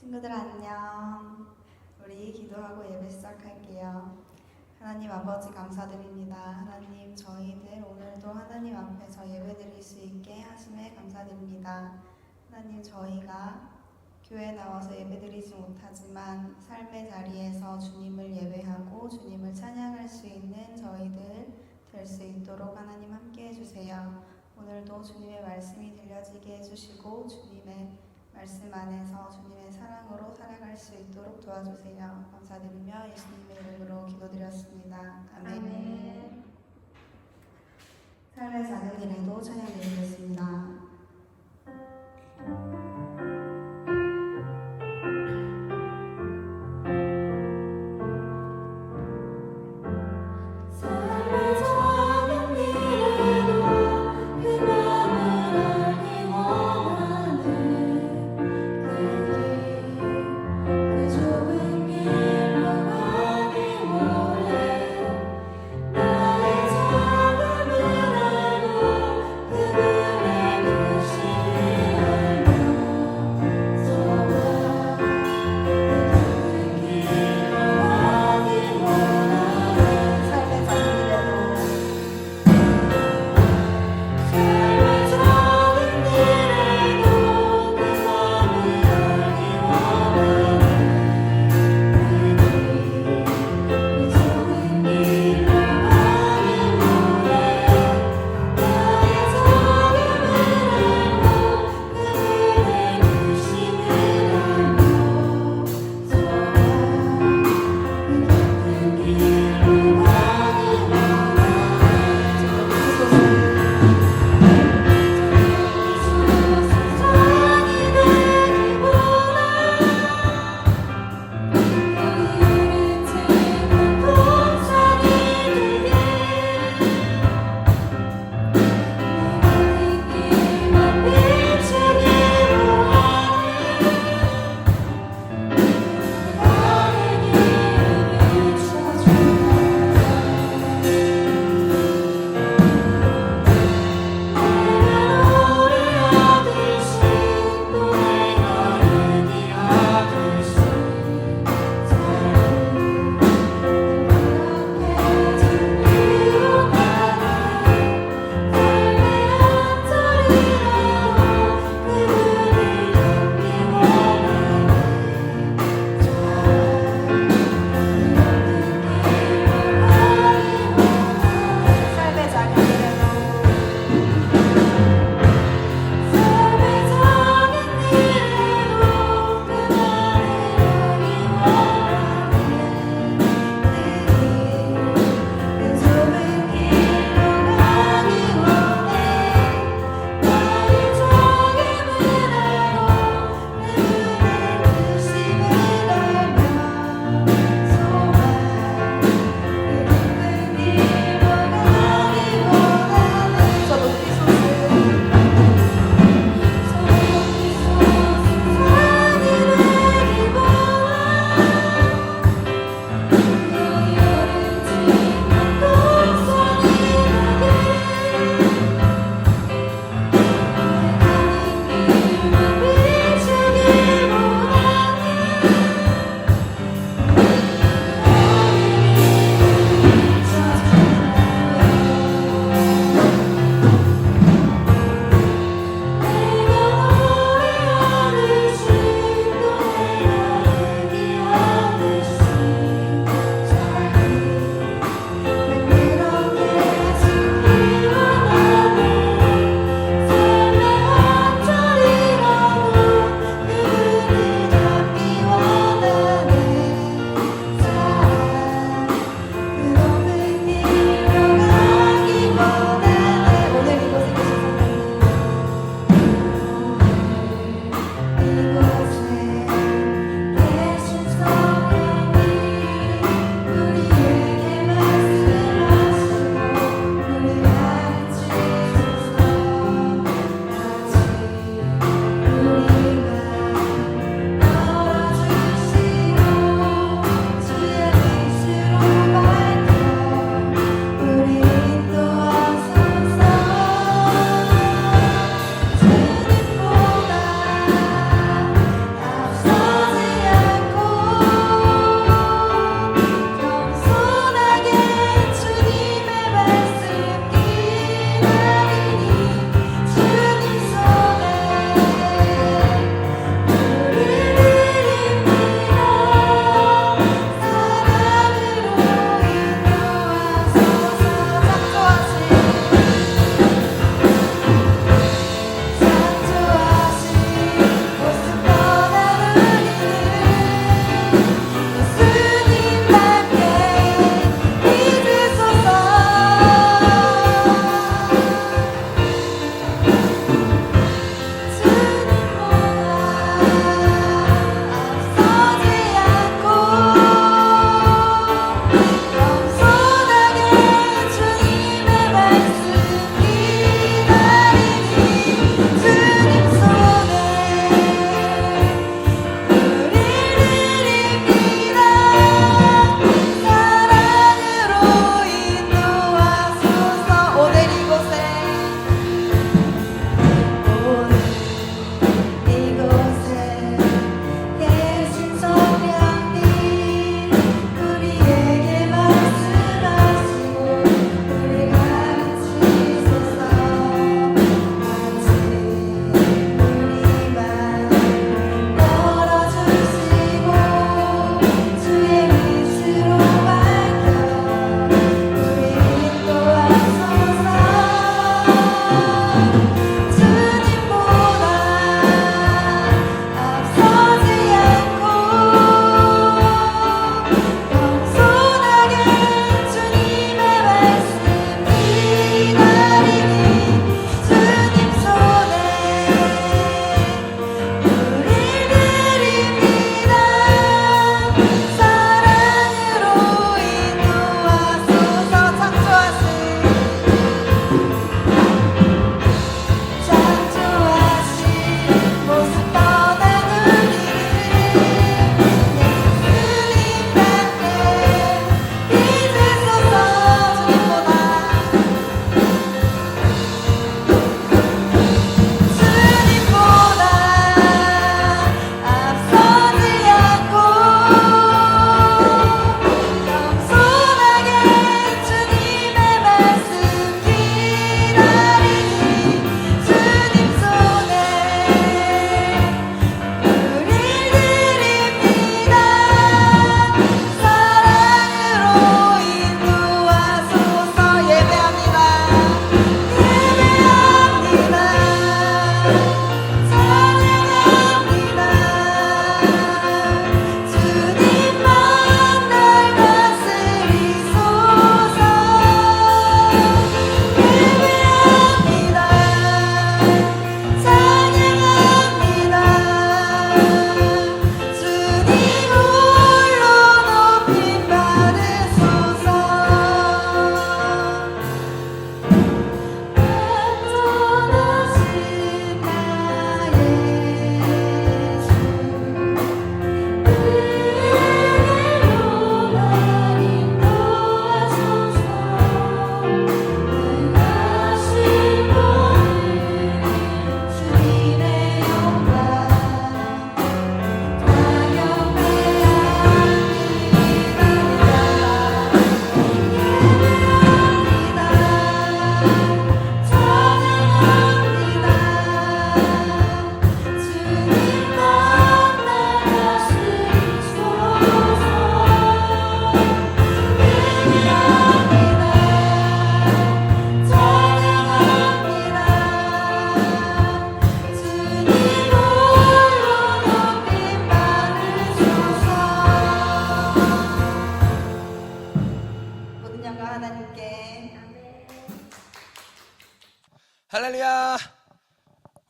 친구들 안녕. 우리 기도하고 예배 시작할게요. 하나님 아버지 감사드립니다. 하나님 저희들 오늘도 하나님 앞에서 예배드릴 수 있게 하심에 감사드립니다. 하나님 저희가 교회에 나와서 예배드리지 못하지만 삶의 자리에서 주님을 예배하고 주님을 찬양할 수 있는 저희들 될 수 있도록 하나님 함께 해주세요. 오늘도 주님의 말씀이 들려지게 해주시고 주님의 말씀 안에서 주님의 사랑으로 살아갈 수 있도록 도와주세요. 감사드리며 예수님의 이름으로 기도드렸습니다. 아멘. 삶의 작은 일에도 찬양드리겠습니다. 나의 작은 일에도 그분의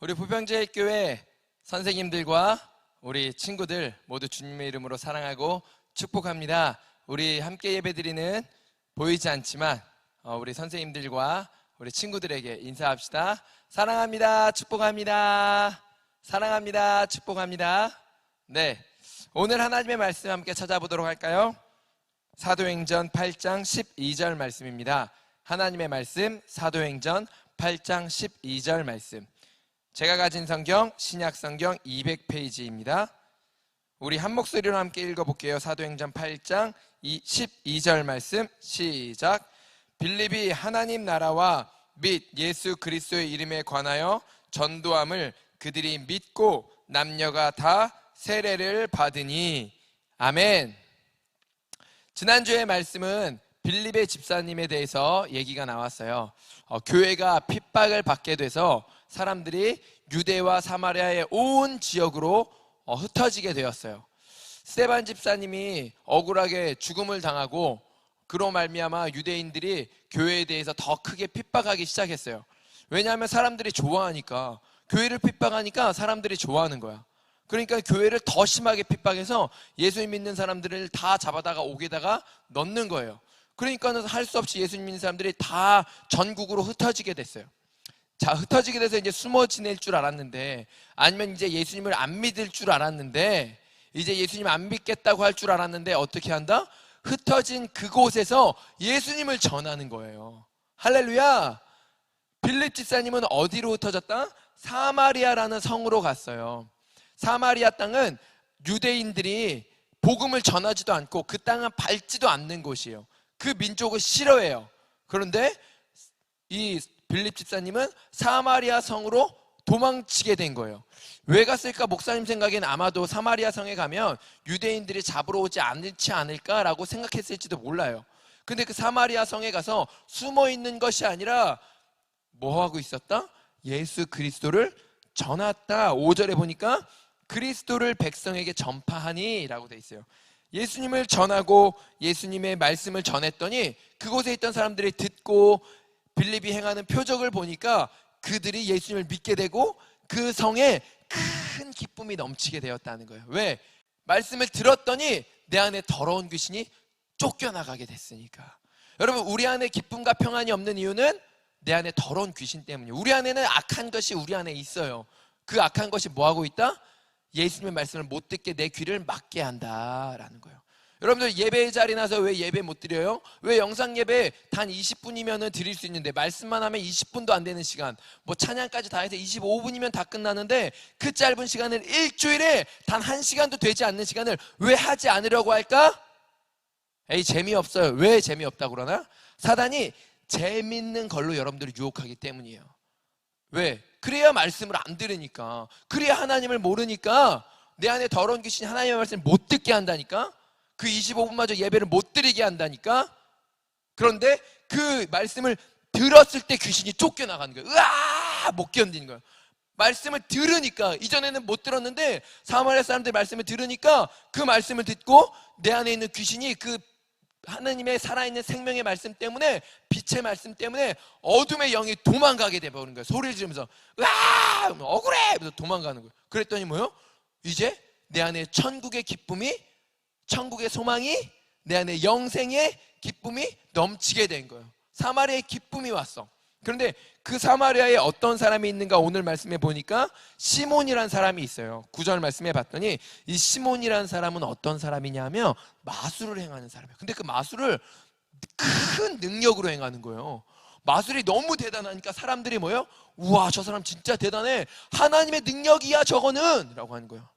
우리 부평제일교회 선생님들과 우리 친구들 모두 주님의 이름으로 사랑하고 축복합니다. 우리 함께 예배드리는 보이지 않지만 우리 선생님들과 우리 친구들에게 인사합시다. 사랑합니다. 축복합니다. 사랑합니다. 축복합니다. 네, 오늘 하나님의 말씀 함께 찾아보도록 할까요? 사도행전 8장 12절 말씀입니다. 하나님의 말씀 사도행전 8장 12절 말씀. 제가 가진 성경 신약성경 200페이지입니다. 우리 한 목소리로 함께 읽어볼게요. 사도행전 8장 12절 말씀 시작. 빌립이 하나님 나라와 및 예수 그리스도의 이름에 관하여 전도함을 그들이 믿고 남녀가 다 세례를 받으니. 아멘. 지난주의 말씀은 빌립의 집사님에 대해서 얘기가 나왔어요. 교회가 핍박을 받게 돼서 사람들이 유대와 사마리아의 온 지역으로 흩어지게 되었어요. 스데반 집사님이 억울하게 죽음을 당하고 그로 말미암아 유대인들이 교회에 대해서 더 크게 핍박하기 시작했어요. 왜냐하면 사람들이 좋아하니까, 교회를 핍박하니까 사람들이 좋아하는 거야. 그러니까 교회를 더 심하게 핍박해서 예수님 믿는 사람들을 다 잡아다가 옥에다가 넣는 거예요. 그러니까 할 수 없이 예수님 믿는 사람들이 다 전국으로 흩어지게 됐어요. 자, 흩어지게 돼서 이제 숨어 지낼 줄 알았는데, 아니면 이제 예수님을 안 믿을 줄 알았는데, 이제 예수님 안 믿겠다고 할 줄 알았는데 어떻게 한다? 흩어진 그곳에서 예수님을 전하는 거예요. 할렐루야. 빌립 집사님은 어디로 흩어졌다? 사마리아라는 성으로 갔어요. 사마리아 땅은 유대인들이 복음을 전하지도 않고 그 땅은 밟지도 않는 곳이에요. 그 민족을 싫어해요. 그런데 이 빌립 집사님은 사마리아 성으로 도망치게 된 거예요. 왜 갔을까? 목사님 생각엔 아마도 사마리아 성에 가면 유대인들이 잡으러 오지 않지 않을까라고 생각했을지도 몰라요. 근데 그 사마리아 성에 가서 숨어 있는 것이 아니라 뭐 하고 있었다? 예수 그리스도를 전했다. 5절에 보니까 그리스도를 백성에게 전파하니 라고 돼 있어요. 예수님을 전하고 예수님의 말씀을 전했더니 그곳에 있던 사람들이 듣고 빌립이 행하는 표적을 보니까 그들이 예수님을 믿게 되고 그 성에 큰 기쁨이 넘치게 되었다는 거예요. 왜? 말씀을 들었더니 내 안에 더러운 귀신이 쫓겨나가게 됐으니까. 여러분, 우리 안에 기쁨과 평안이 없는 이유는 내 안에 더러운 귀신 때문이에요. 우리 안에는 악한 것이 우리 안에 있어요. 그 악한 것이 뭐하고 있다? 예수님의 말씀을 못 듣게 내 귀를 막게 한다라는 거예요. 여러분들 예배 자리 나서 왜 예배 못 드려요? 왜 영상 예배 단 20분이면 드릴 수 있는데 말씀만 하면 20분도 안 되는 시간, 뭐 찬양까지 다 해서 25분이면 다 끝나는데 그 짧은 시간을 일주일에 단 1시간도 되지 않는 시간을 왜 하지 않으려고 할까? 에이, 재미없어요. 왜 재미없다고 그러나? 사단이 재밌는 걸로 여러분들을 유혹하기 때문이에요. 왜? 그래야 말씀을 안 들으니까, 그래야 하나님을 모르니까 내 안에 더러운 귀신이 하나님의 말씀을 못 듣게 한다니까. 그 25분마저 예배를 못 드리게 한다니까. 그런데 그 말씀을 들었을 때 귀신이 쫓겨나가는 거예요. 으아! 못 견디는 거예요. 말씀을 들으니까, 이전에는 못 들었는데 사마리아 사람들 말씀을 들으니까 그 말씀을 듣고 내 안에 있는 귀신이 그 하나님의 살아있는 생명의 말씀 때문에, 빛의 말씀 때문에 어둠의 영이 도망가게 돼버린 거예요. 소리를 지르면서 으아! 억울해! 그래서 도망가는 거예요. 그랬더니 뭐요? 이제 내 안에 천국의 기쁨이, 천국의 소망이, 내 안에 영생의 기쁨이 넘치게 된 거예요. 사마리아의 기쁨이 왔어. 그런데 그 사마리아에 어떤 사람이 있는가 오늘 말씀해 보니까 시몬이라는 사람이 있어요. 9절 말씀해 봤더니 이 시몬이라는 사람은 어떤 사람이냐면 마술을 행하는 사람이에요. 근데 그 마술을 큰 능력으로 행하는 거예요. 마술이 너무 대단하니까 사람들이 뭐예요? 우와, 저 사람 진짜 대단해. 하나님의 능력이야 저거는 라고 하는 거예요.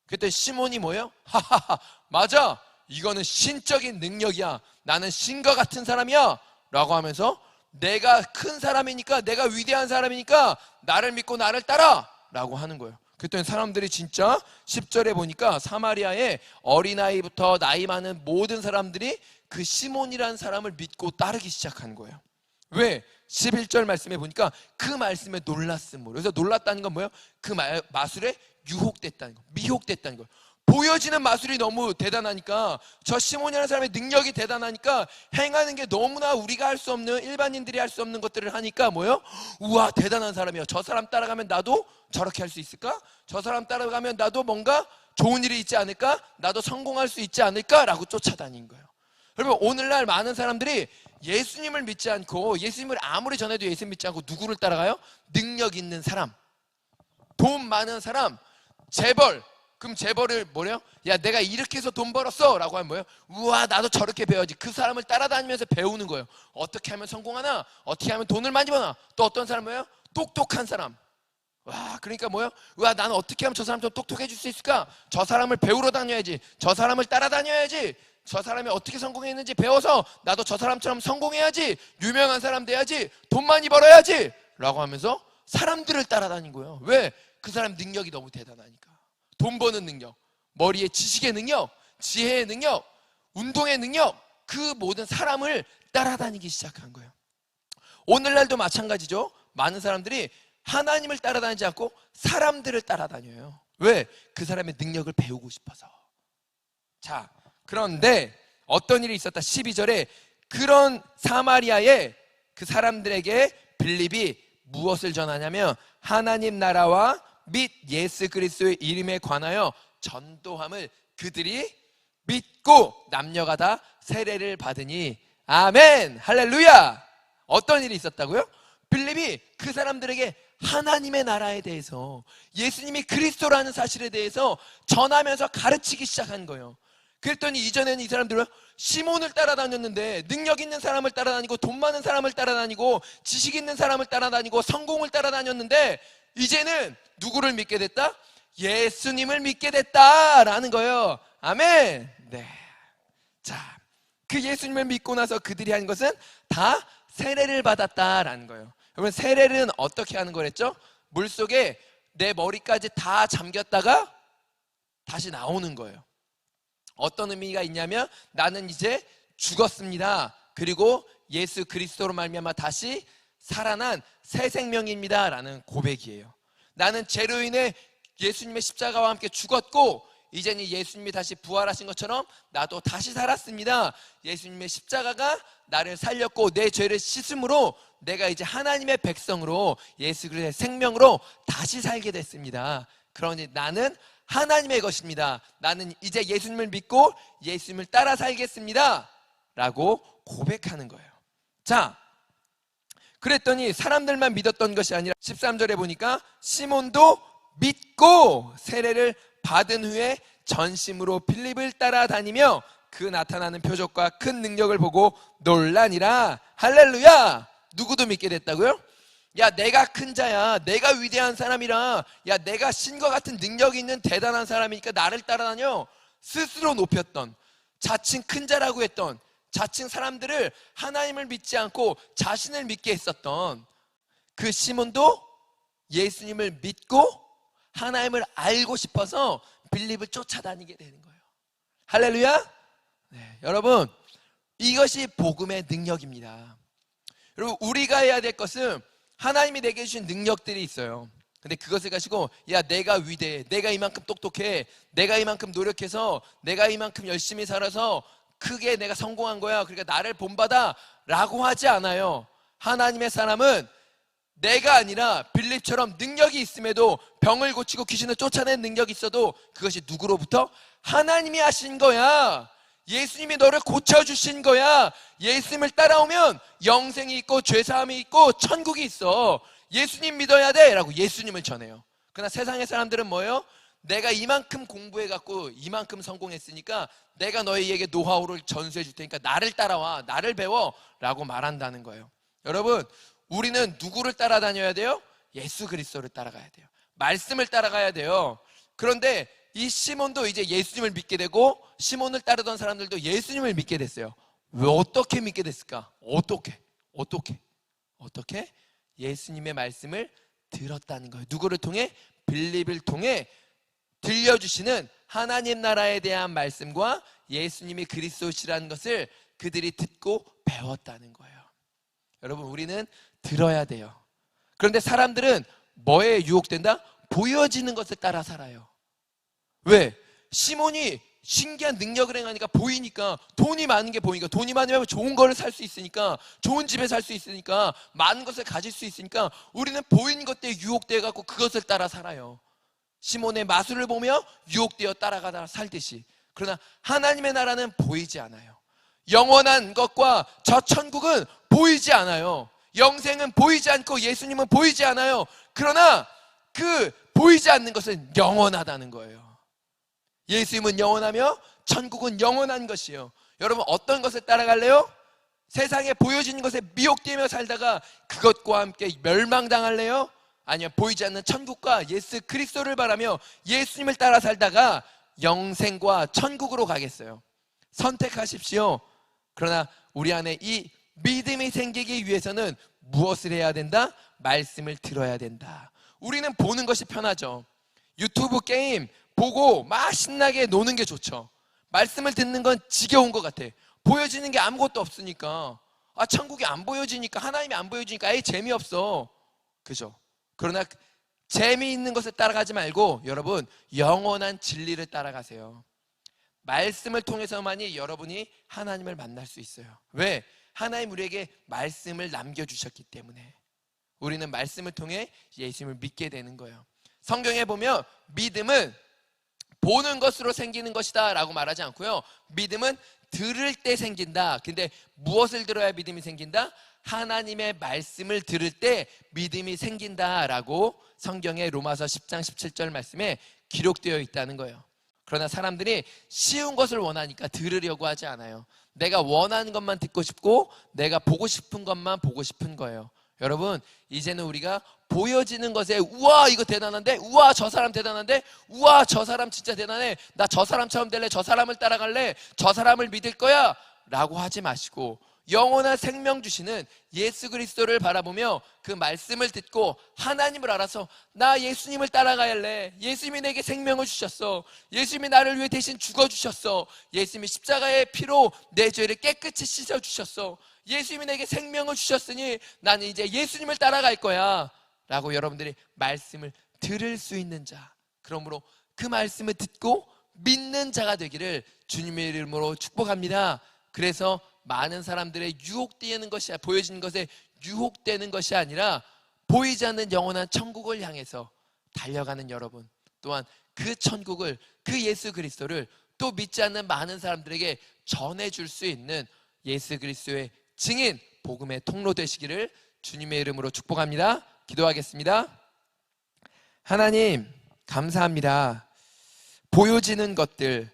그때 시몬이 뭐예요? 하하하, 맞아, 이거는 신적인 능력이야. 나는 신과 같은 사람이야 라고 하면서 내가 큰 사람이니까, 내가 위대한 사람이니까 나를 믿고 나를 따라 라고 하는 거예요. 그랬더니 사람들이 진짜 10절에 보니까 사마리아의 어린아이부터 나이 많은 모든 사람들이 그 시몬이라는 사람을 믿고 따르기 시작한 거예요. 왜? 11절 말씀에 보니까 그 말씀에 놀랐음으로. 그래서 놀랐다는 건 뭐예요? 그 마술에 유혹됐다는 거, 미혹됐다는 거예요. 보여지는 마술이 너무 대단하니까, 저 시몬이라는 사람의 능력이 대단하니까 행하는 게 너무나 우리가 할 수 없는, 일반인들이 할 수 없는 것들을 하니까 뭐예요? 우와, 대단한 사람이야. 저 사람 따라가면 나도 저렇게 할 수 있을까? 저 사람 따라가면 나도 뭔가 좋은 일이 있지 않을까? 나도 성공할 수 있지 않을까? 라고 쫓아다닌 거예요. 여러분, 오늘날 많은 사람들이 예수님을 믿지 않고, 예수님을 아무리 전해도 예수님 믿지 않고 누구를 따라가요? 능력 있는 사람, 돈 많은 사람, 재벌. 그럼 재벌을 뭐래요? 야, 내가 이렇게 해서 돈 벌었어 라고 하면 뭐예요? 우와, 나도 저렇게 배워야지. 그 사람을 따라다니면서 배우는 거예요. 어떻게 하면 성공하나? 어떻게 하면 돈을 많이 버나? 또 어떤 사람 뭐예요? 똑똑한 사람. 와, 그러니까 뭐예요? 우와, 나는 어떻게 하면 저 사람 좀 똑똑해질 수 있을까? 저 사람을 배우러 다녀야지. 저 사람을 따라다녀야지. 저 사람이 어떻게 성공했는지 배워서 나도 저 사람처럼 성공해야지. 유명한 사람 돼야지. 돈 많이 벌어야지 라고 하면서 사람들을 따라다닌 거예요. 왜? 그 사람 능력이 너무 대단하니까. 돈 버는 능력, 머리의 지식의 능력, 지혜의 능력, 운동의 능력, 그 모든 사람을 따라다니기 시작한 거예요. 오늘날도 마찬가지죠. 많은 사람들이 하나님을 따라다니지 않고 사람들을 따라다녀요. 왜? 그 사람의 능력을 배우고 싶어서. 자, 그런데 어떤 일이 있었다. 12절에 그런 사마리아의 그 사람들에게 빌립이 무엇을 전하냐면 하나님 나라와 및 예수 그리스도의 이름에 관하여 전도함을 그들이 믿고 남녀가 다 세례를 받으니. 아멘, 할렐루야. 어떤 일이 있었다고요? 빌립이 그 사람들에게 하나님의 나라에 대해서, 예수님이 그리스도라는 사실에 대해서 전하면서 가르치기 시작한 거예요. 그랬더니 이전에는 이 사람들은 시몬을 따라다녔는데, 능력 있는 사람을 따라다니고 돈 많은 사람을 따라다니고 지식 있는 사람을 따라다니고 성공을 따라다녔는데, 이제는 누구를 믿게 됐다? 예수님을 믿게 됐다라는 거예요. 아멘. 네. 자, 그 예수님을 믿고 나서 그들이 한 것은 다 세례를 받았다라는 거예요. 여러분, 세례는 어떻게 하는 거랬죠? 물속에 내 머리까지 다 잠겼다가 다시 나오는 거예요. 어떤 의미가 있냐면, 나는 이제 죽었습니다. 그리고 예수 그리스도로 말미암아 다시 살아난 새 생명입니다 라는 고백이에요. 나는 죄로 인해 예수님의 십자가와 함께 죽었고, 이제는 예수님이 다시 부활하신 것처럼 나도 다시 살았습니다. 예수님의 십자가가 나를 살렸고 내 죄를 씻음으로 내가 이제 하나님의 백성으로, 예수 그리스도의 생명으로 다시 살게 됐습니다. 그러니 나는 하나님의 것입니다. 나는 이제 예수님을 믿고 예수님을 따라 살겠습니다 라고 고백하는 거예요. 자, 그랬더니 사람들만 믿었던 것이 아니라 13절에 보니까 시몬도 믿고 세례를 받은 후에 전심으로 빌립을 따라다니며 그 나타나는 표적과 큰 능력을 보고 놀라니라. 할렐루야. 누구도 믿게 됐다고요? 야, 내가 큰 자야, 내가 위대한 사람이라, 야, 내가 신과 같은 능력이 있는 대단한 사람이니까 나를 따라다녀. 스스로 높였던, 자칭 큰 자라고 했던, 자칭 사람들을 하나님을 믿지 않고 자신을 믿게 했었던 그 시몬도 예수님을 믿고 하나님을 알고 싶어서 빌립을 쫓아다니게 되는 거예요. 할렐루야. 네, 여러분, 이것이 복음의 능력입니다. 여러분, 우리가 해야 될 것은, 하나님이 내게 주신 능력들이 있어요. 근데 그것을 가지고, 야, 내가 위대해, 내가 이만큼 똑똑해, 내가 이만큼 노력해서, 내가 이만큼 열심히 살아서 크게 내가 성공한 거야, 그러니까 나를 본받아 라고 하지 않아요. 하나님의 사람은 내가 아니라 빌립처럼 능력이 있음에도, 병을 고치고 귀신을 쫓아낸 능력이 있어도 그것이 누구로부터? 하나님이 하신 거야. 예수님이 너를 고쳐주신 거야. 예수님을 따라오면 영생이 있고 죄사함이 있고 천국이 있어. 예수님 믿어야 돼 라고 예수님을 전해요. 그러나 세상의 사람들은 뭐예요? 내가 이만큼 공부해갖고 이만큼 성공했으니까 내가 너희에게 노하우를 전수해 줄 테니까 나를 따라와, 나를 배워 라고 말한다는 거예요. 여러분, 우리는 누구를 따라다녀야 돼요? 예수 그리스도를 따라가야 돼요. 말씀을 따라가야 돼요. 그런데 이 시몬도 이제 예수님을 믿게 되고, 시몬을 따르던 사람들도 예수님을 믿게 됐어요. 왜, 어떻게 믿게 됐을까? 어떻게? 예수님의 말씀을 들었다는 거예요. 누구를 통해? 빌립을 통해 들려주시는 하나님 나라에 대한 말씀과 예수님이 그리스도시라는 것을 그들이 듣고 배웠다는 거예요. 여러분, 우리는 들어야 돼요. 그런데 사람들은 뭐에 유혹된다? 보여지는 것을 따라 살아요. 왜? 시몬이 신기한 능력을 행하니까 보이니까, 돈이 많은 게 보이니까, 돈이 많으면 좋은 거를 살 수 있으니까, 좋은 집에 살 수 있으니까, 많은 것을 가질 수 있으니까 우리는 보이는 것들에 유혹되어 갖고 그것을 따라 살아요. 시몬의 마술을 보며 유혹되어 따라가다 살듯이. 그러나 하나님의 나라는 보이지 않아요. 영원한 것과 저 천국은 보이지 않아요. 영생은 보이지 않고 예수님은 보이지 않아요. 그러나 그 보이지 않는 것은 영원하다는 거예요. 예수님은 영원하며 천국은 영원한 것이요. 여러분, 어떤 것을 따라갈래요? 세상에 보여지는 것에 미혹되며 살다가 그것과 함께 멸망당할래요? 아니면 보이지 않는 천국과 예수 그리스도를 바라며 예수님을 따라 살다가 영생과 천국으로 가겠어요? 선택하십시오. 그러나 우리 안에 이 믿음이 생기기 위해서는 무엇을 해야 된다? 말씀을 들어야 된다. 우리는 보는 것이 편하죠. 유튜브 게임 보고 막 신나게 노는 게 좋죠. 말씀을 듣는 건 지겨운 것 같아. 보여지는 게 아무것도 없으니까. 천국이 안 보여지니까, 하나님이 안 보여지니까 아예 재미없어. 그죠? 그러나 재미있는 것을 따라가지 말고 여러분, 영원한 진리를 따라가세요. 말씀을 통해서만이 여러분이 하나님을 만날 수 있어요. 왜? 하나님 우리에게 말씀을 남겨주셨기 때문에. 우리는 말씀을 통해 예수님을 믿게 되는 거예요. 성경에 보면 믿음은 보는 것으로 생기는 것이다 라고 말하지 않고요, 믿음은 들을 때 생긴다. 근데 무엇을 들어야 믿음이 생긴다? 하나님의 말씀을 들을 때 믿음이 생긴다 라고 성경의 로마서 10장 17절 말씀에 기록되어 있다는 거예요. 그러나 사람들이 쉬운 것을 원하니까 들으려고 하지 않아요. 내가 원하는 것만 듣고 싶고 내가 보고 싶은 것만 보고 싶은 거예요. 여러분, 이제는 우리가 보여지는 것에 우와 이거 대단한데, 우와 저 사람 대단한데, 우와 저 사람 진짜 대단해, 나 저 사람처럼 될래, 저 사람을 따라갈래, 저 사람을 믿을 거야 라고 하지 마시고 영원한 생명 주시는 예수 그리스도를 바라보며 그 말씀을 듣고 하나님을 알아서 나 예수님을 따라가야 할래. 예수님이 내게 생명을 주셨어. 예수님이 나를 위해 대신 죽어주셨어. 예수님이 십자가의 피로 내 죄를 깨끗이 씻어주셨어. 예수님이 내게 생명을 주셨으니 나는 이제 예수님을 따라갈 거야 라고 여러분들이 말씀을 들을 수 있는 자, 그러므로 그 말씀을 듣고 믿는 자가 되기를 주님의 이름으로 축복합니다. 그래서 많은 사람들의 유혹되는 것이, 보여지는 것에 유혹되는 것이 아니라 보이지 않는 영원한 천국을 향해서 달려가는 여러분, 또한 그 천국을, 그 예수 그리스도를 또 믿지 않는 많은 사람들에게 전해줄 수 있는 예수 그리스도의 증인, 복음의 통로 되시기를 주님의 이름으로 축복합니다. 기도하겠습니다. 하나님 감사합니다. 보여지는 것들,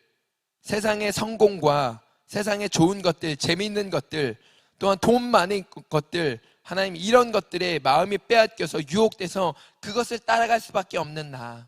세상의 성공과 세상의 좋은 것들, 재미있는 것들, 또한 돈 많은 것들, 하나님 이런 것들에 마음이 빼앗겨서 유혹돼서 그것을 따라갈 수밖에 없는 나.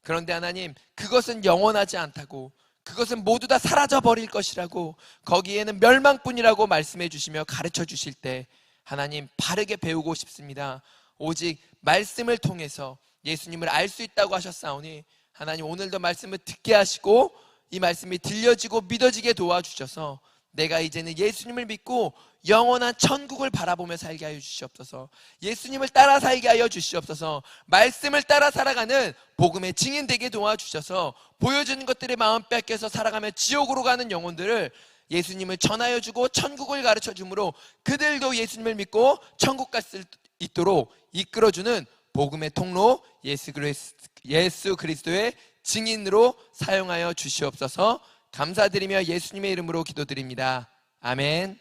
그런데 하나님, 그것은 영원하지 않다고, 그것은 모두 다 사라져버릴 것이라고, 거기에는 멸망뿐이라고 말씀해 주시며 가르쳐 주실 때 하나님 바르게 배우고 싶습니다. 오직 말씀을 통해서 예수님을 알 수 있다고 하셨사오니 하나님 오늘도 말씀을 듣게 하시고 이 말씀이 들려지고 믿어지게 도와주셔서 내가 이제는 예수님을 믿고 영원한 천국을 바라보며 살게 하여 주시옵소서. 예수님을 따라 살게 하여 주시옵소서. 말씀을 따라 살아가는 복음의 증인 되게 도와주셔서 보여주는 것들의 마음 뺏겨서 살아가며 지옥으로 가는 영혼들을 예수님을 전하여 주고 천국을 가르쳐 주므로 그들도 예수님을 믿고 천국 갈 수 있도록 이끌어주는 복음의 통로 예수 그리스도의 증인으로 사용하여 주시옵소서. 감사드리며 예수님의 이름으로 기도드립니다. 아멘.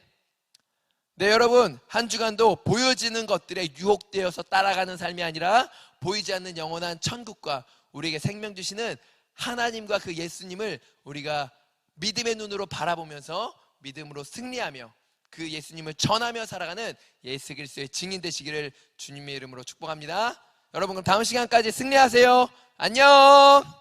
네, 여러분, 한 주간도 보여지는 것들에 유혹되어서 따라가는 삶이 아니라 보이지 않는 영원한 천국과 우리에게 생명 주시는 하나님과 그 예수님을 우리가 믿음의 눈으로 바라보면서 믿음으로 승리하며 그 예수님을 전하며 살아가는 예수 그리스도의 증인 되시기를 주님의 이름으로 축복합니다. 여러분, 그럼 다음 시간까지 승리하세요. 안녕.